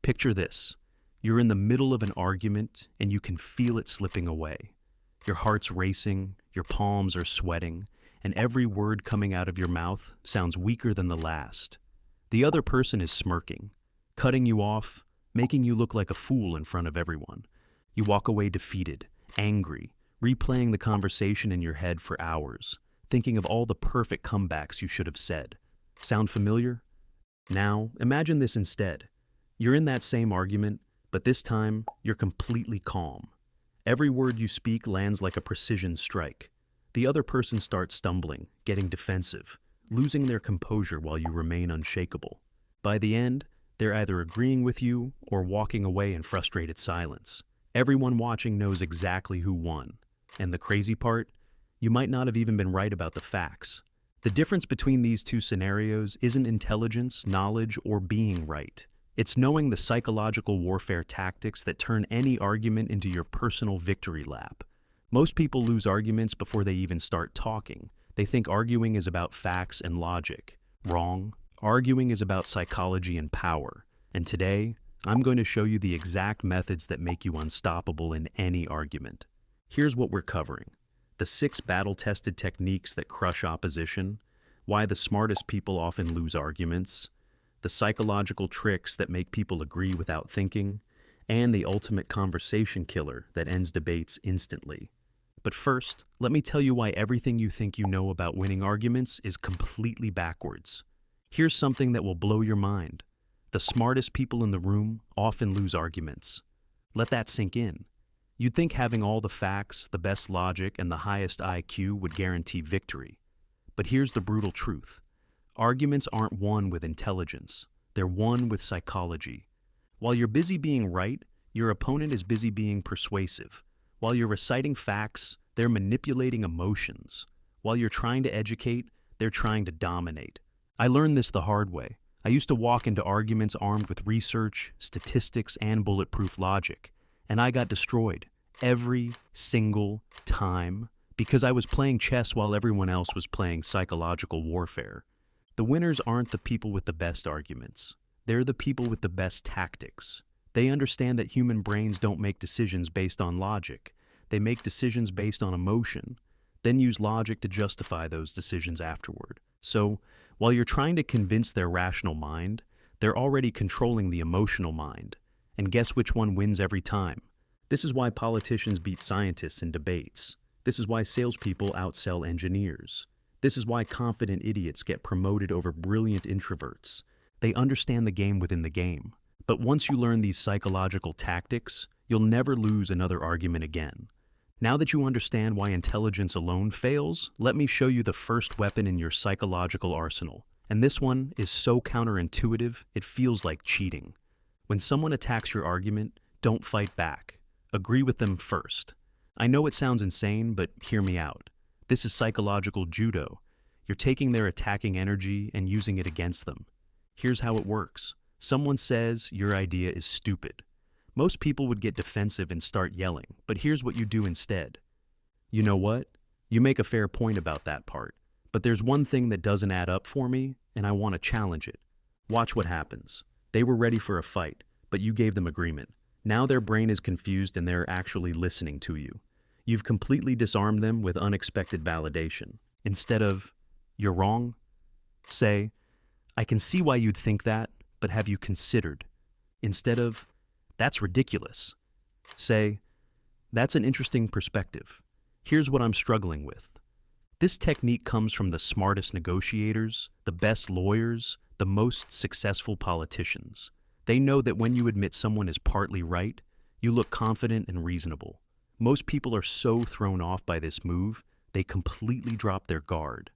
Picture this. You're in the middle of an argument and you can feel it slipping away. Your heart's racing, your palms are sweating, and every word coming out of your mouth sounds weaker than the last. The other person is smirking, cutting you off, making you look like a fool in front of everyone. You walk away defeated, angry, replaying the conversation in your head for hours, thinking of all the perfect comebacks you should have said. Sound familiar? Now, imagine this instead. You're in that same argument, but this time, you're completely calm. Every word you speak lands like a precision strike. The other person starts stumbling, getting defensive, losing their composure while you remain unshakable. By the end, they're either agreeing with you or walking away in frustrated silence. Everyone watching knows exactly who won. And the crazy part? You might not have even been right about the facts. The difference between these two scenarios isn't intelligence, knowledge, or being right. It's knowing the psychological warfare tactics that turn any argument into your personal victory lap. Most people lose arguments before they even start talking. They think arguing is about facts and logic. Wrong. Arguing is about psychology and power. And today, I'm going to show you the exact methods that make you unstoppable in any argument. Here's what we're covering. The 6 battle-tested techniques that crush opposition, why the smartest people often lose arguments, the psychological tricks that make people agree without thinking, and the ultimate conversation killer that ends debates instantly. But first, let me tell you why everything you think you know about winning arguments is completely backwards. Here's something that will blow your mind. The smartest people in the room often lose arguments. Let that sink in. You'd think having all the facts, the best logic, and the highest IQ would guarantee victory. But here's the brutal truth. Arguments aren't won with intelligence. They're won with psychology. While you're busy being right, your opponent is busy being persuasive. While you're reciting facts, they're manipulating emotions. While you're trying to educate, they're trying to dominate. I learned this the hard way. I used to walk into arguments armed with research, statistics, and bulletproof logic. And I got destroyed every single time because I was playing chess while everyone else was playing psychological warfare. The winners aren't the people with the best arguments. They're the people with the best tactics. They understand that human brains don't make decisions based on logic. They make decisions based on emotion, then use logic to justify those decisions afterward. So, while you're trying to convince their rational mind, they're already controlling the emotional mind. And guess which one wins every time? This is why politicians beat scientists in debates. This is why salespeople outsell engineers. This is why confident idiots get promoted over brilliant introverts. They understand the game within the game. But once you learn these psychological tactics, you'll never lose another argument again. Now that you understand why intelligence alone fails, let me show you the first weapon in your psychological arsenal. And this one is so counterintuitive, it feels like cheating. When someone attacks your argument, don't fight back. Agree with them first. I know it sounds insane, but hear me out. This is psychological judo. You're taking their attacking energy and using it against them. Here's how it works. Someone says your idea is stupid. Most people would get defensive and start yelling, but here's what you do instead. You know what? You make a fair point about that part, but there's one thing that doesn't add up for me, and I want to challenge it. Watch what happens. They were ready for a fight, but you gave them agreement. Now their brain is confused and they're actually listening to you. You've completely disarmed them with unexpected validation. Instead of, "You're wrong," say, "I can see why you'd think that, but have you considered?" Instead of, "That's ridiculous," say, "That's an interesting perspective. Here's what I'm struggling with." This technique comes from the smartest negotiators, the best lawyers, the most successful politicians. They know that when you admit someone is partly right, you look confident and reasonable. Most people are so thrown off by this move, they completely drop their guard.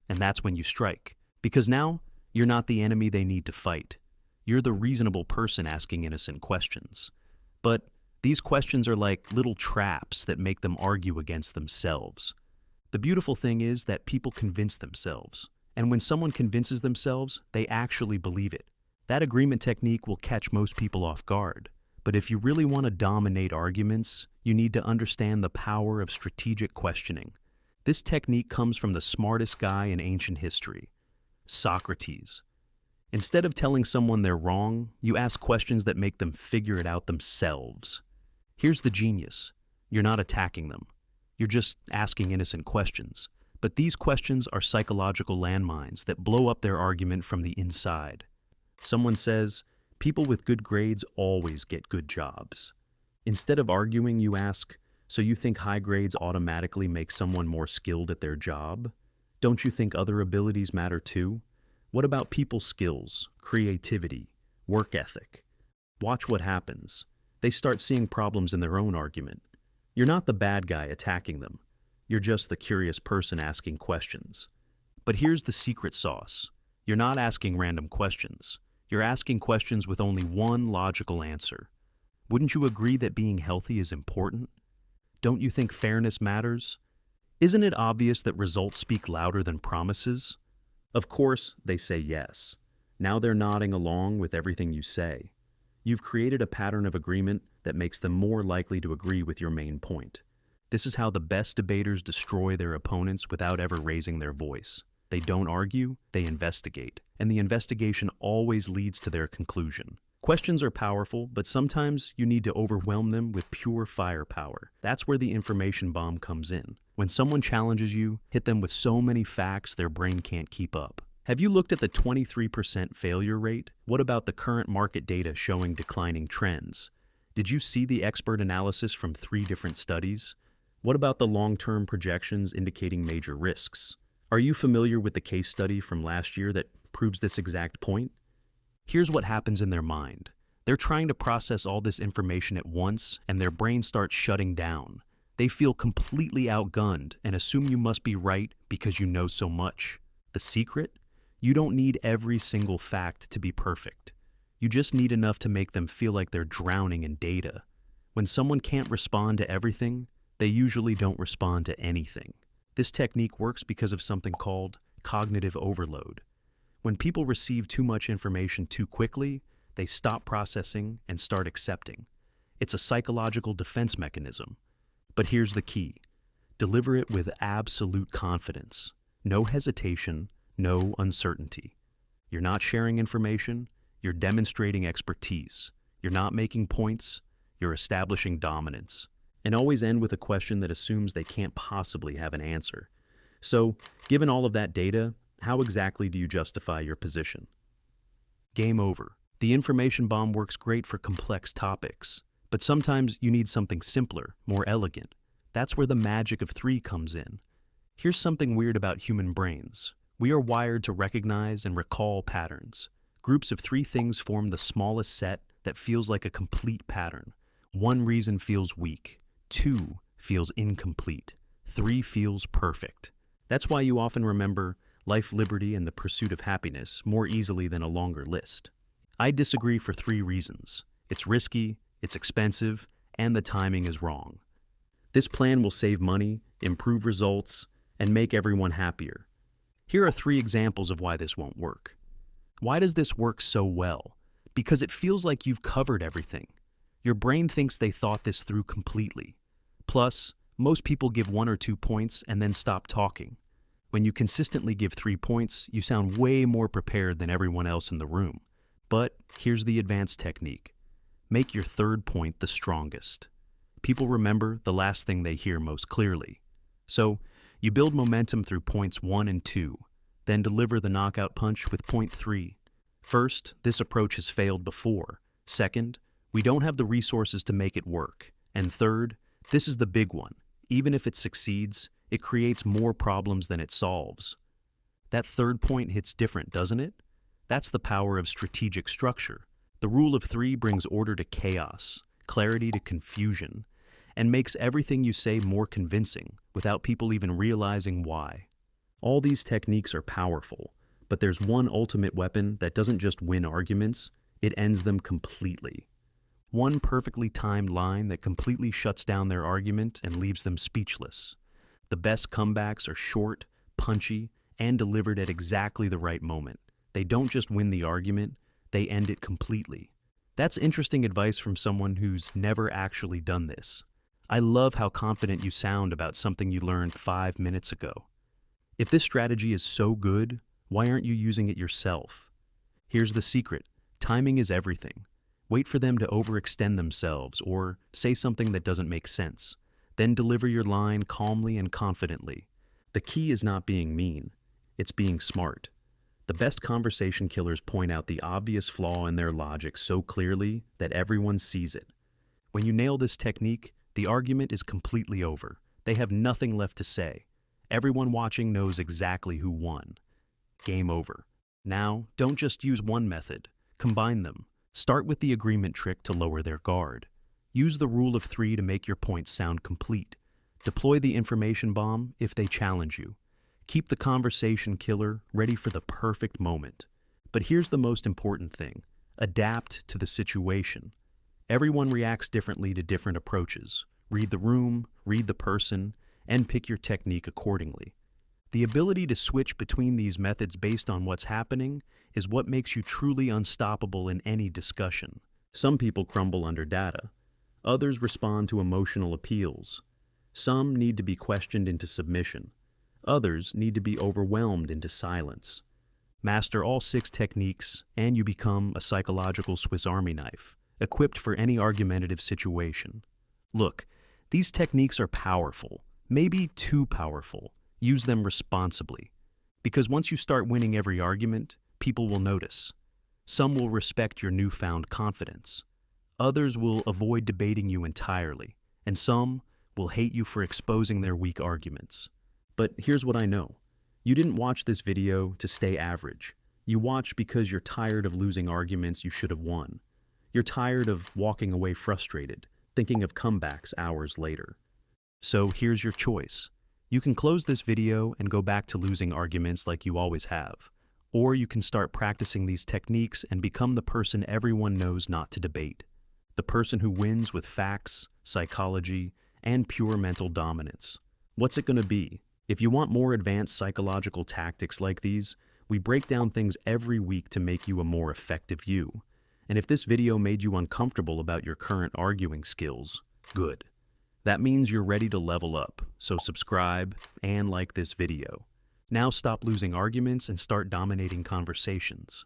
And that's when you strike. Because now, you're not the enemy they need to fight. You're the reasonable person asking innocent questions. But these questions are like little traps that make them argue against themselves. The beautiful thing is that people convince themselves. And when someone convinces themselves, they actually believe it. That agreement technique will catch most people off guard. But if you really want to dominate arguments, you need to understand the power of strategic questioning. This technique comes from the smartest guy in ancient history, Socrates. Instead of telling someone they're wrong, you ask questions that make them figure it out themselves. Here's the genius. You're not attacking them. You're just asking innocent questions. But these questions are psychological landmines that blow up their argument from the inside. Someone says, people with good grades always get good jobs. Instead of arguing, you ask, so you think high grades automatically make someone more skilled at their job? Don't you think other abilities matter too? What about people skills, creativity, work ethic? Watch what happens. They start seeing problems in their own argument. You're not the bad guy attacking them. You're just the curious person asking questions. But here's the secret sauce. You're not asking random questions. You're asking questions with only one logical answer. Wouldn't you agree that being healthy is important? Don't you think fairness matters? Isn't it obvious that results speak louder than promises? Of course, they say yes. Now they're nodding along with everything you say. You've created a pattern of agreement that makes them more likely to agree with your main point. This is how the best debaters destroy their opponents without ever raising their voice. They don't argue, they investigate, and the investigation always leads to their conclusion. Questions are powerful, but sometimes you need to overwhelm them with pure firepower. That's where the information bomb comes in. When someone challenges you, hit them with so many facts their brain can't keep up. Have you looked at the 23% failure rate? What about the current market data showing declining trends? Did you see the expert analysis from 3 different studies? What about the long-term projections indicating major risks? Are you familiar with the case study from last year that proves this exact point? Here's what happens in their mind. They're trying to process all this information at once, and their brain starts shutting down. They feel completely outgunned and assume you must be right because you know so much. The secret? You don't need every single fact to be perfect. You just need enough to make them feel like they're drowning in data. When someone can't respond to everything, they usually don't respond to anything. This technique works because of something called cognitive overload. When people receive too much information too quickly, they stop processing and start accepting. It's a psychological defense mechanism. But here's the key. Deliver it with absolute confidence. No hesitation, no uncertainty. You're not sharing information, you're demonstrating expertise. You're not making points, you're establishing dominance. And always end with a question that assumes they can't possibly have an answer. So, given all of that data, how exactly do you justify your position? Game over. The information bomb works great for complex topics, but sometimes you need something simpler, more elegant. That's where the magic of 3 comes in. Here's something weird about human brains. We are wired to recognize and recall patterns. Groups of 3 things form the smallest set that feels like a complete pattern. 1 reason feels weak, 2 feels incomplete, 3 feels perfect. That's why you often remember life, liberty, and the pursuit of happiness more easily than a longer list. I disagree for 3 reasons. It's risky, it's expensive, and the timing is wrong. This plan will save money, improve results, and make everyone happier. Here are 3 examples of why this won't work. Why does this work so well? Because it feels like you've covered everything. Your brain thinks they thought this through completely. Plus, most people give 1 or 2 points and then stop talking. When you consistently give 3 points, you sound way more prepared than everyone else in the room. But here's the advanced technique. Make your 3rd point the strongest. People remember the last thing they hear most clearly. So, you build momentum through points 1 and 2, then deliver the knockout punch with point 3. First, this approach has failed before. Second, we don't have the resources to make it work. And third, this is the big one. Even if it succeeds, it creates more problems than it solves. That 3rd point hits different, doesn't it? That's the power of strategic structure. The rule of 3 brings order to chaos, clarity to confusion, and makes everything you say more convincing without people even realizing why. All these techniques are powerful, but there's one ultimate weapon that doesn't just win arguments, it ends them completely. One perfectly timed line that completely shuts down their argument and leaves them speechless. The best comebacks are short, punchy, and delivered at exactly the right moment. They don't just win the argument, they end it completely. That's interesting advice from someone who's never actually done this. I love how confident you sound about something you learned 5 minutes ago. If this strategy is so good, why aren't you using it yourself? Here's the secret. Timing is everything. Wait for them to overextend themselves or say something that doesn't make sense. Then deliver your line calmly and confidently. The key is not being mean. It's being smart. The best conversation killers point out the obvious flaw in their logic so clearly that everyone sees it. When you nail this technique, the argument is completely over. They have nothing left to say. Everyone watching knows exactly who won. Game over. Now, don't just use one method. Combine them. Start with the agreement trick to lower their guard. Use the rule of 3 to make your points sound complete. Deploy the information bomb if they challenge you. Keep the conversation killer ready for the perfect moment. But here's the most important thing. Adapt to the situation. Everyone reacts differently to different approaches. Read the room, read the person, and pick your technique accordingly. The ability to switch between these methods based on what's happening is what makes you truly unstoppable in any discussion. Some people crumble under data. Others respond to emotional appeals. Some need to be questioned into submission. Others need to be overwhelmed into silence. Master all 6 techniques, and you become a psychological Swiss Army knife, equipped for any argumentative situation. Look, these techniques are powerful, maybe too powerful. Use them responsibly. Because once you start winning every argument, people will notice. Some will respect your newfound confidence. Others will avoid debating you entirely, and some will hate you for exposing their weak arguments. But here's what I know. You didn't watch this video to stay average. You watched because you're tired of losing arguments you should have won. You're tired of walking away frustrated, thinking of comebacks hours later. So here's your choice. You can close this video and go back to losing arguments like you always have. Or you can start practicing these techniques and become the person everyone knows not to debate. The person who wins with facts, psychology, and pure mental dominance. What's it going to be? If you want more advanced psychological tactics like these, we break down things every week to make you a more effective you. And if this video made you uncomfortable about your current arguing skills, good. That means you're ready to level up, so subscribe and like this video. Now stop losing arguments and start dominating conversations.